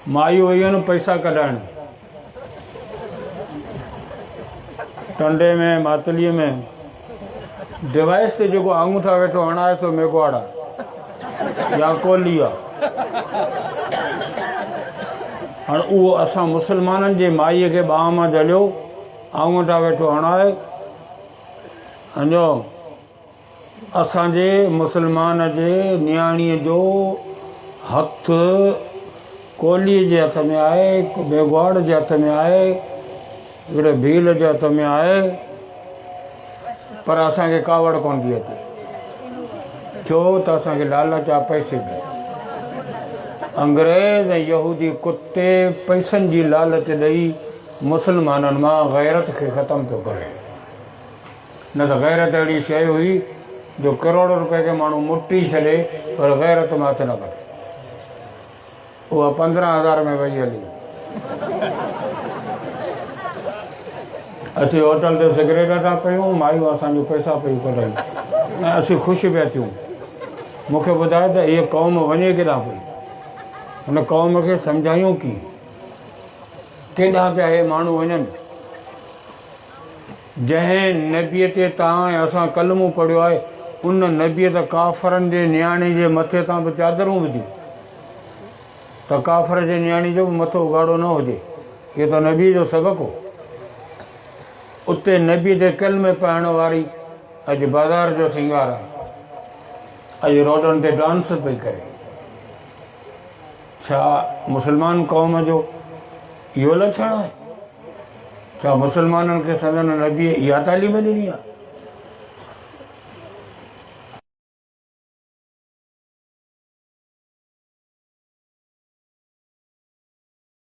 मायूं वयूं आहिनि पैसा कढाइण टंडे में मातलीअ में डिवाइस ते जेको आङूठा वेठो हणाए सो मेघवाड़ा या कोहली आहे। हाणे उहो असां मुस्लमाननि जे माईअ खे ॿाह मां जलियो आङूठा वेठो हणाए अञो असांजे मुस्लमान जे नियाणीअ जो हथु कोहलीअ जे हथ में आहे, मेघवाड़ जे हथ में आहे, हिकिड़े भील जे हथ में आहे, पर असांखे कावड़ कोन थी अचे। छो त असांखे लालच आहे पैसे जी। अंग्रेज़ ऐं यहूदी कुते पैसनि जी लालच ॾेई मुस्लमाननि मां गैरत खे ख़तमु पियो करे। न त गैरत अहिड़ी शइ हुई जो करोड़ रुपए खे माण्हू मुटी छॾे पर गैरत माथ न करे। उहा 15,000 में वई हली। असीं होटल ते सिगरेट था पियूं, मायूं असांजो पैसा पियूं कढनि ऐं असीं ख़ुशि पिया थियूं। मूंखे ॿुधाए त हीअ क़ौम वञे केॾांहुं पई, हुन क़ौम खे सम्झायूं की केॾांहुं पिया हे माण्हू वञनि। जंहिं नबीअ ते तव्हां ऐं असां कलमो पढ़ियो आहे उन नबीअ त काफ़रनि जे नियाणे जे मथे तां बि चादरूं विधियूं त काफ़र जे नियाणी जो बि मथो उघाड़ो न हुजे। इहो त नबीअ जो सबक़ु हो। उते नबीअ ते कलमे पाइण वारी अॼु बाज़ार जो सिंगार आहे, अॼु रोडनि ते डांस पई करे। छा मुस्लमान क़ौम जो इहो लक्षण आहे? छा मुस्लमाननि खे संदन नबीअ इहा तालीम ॾिनी आहे?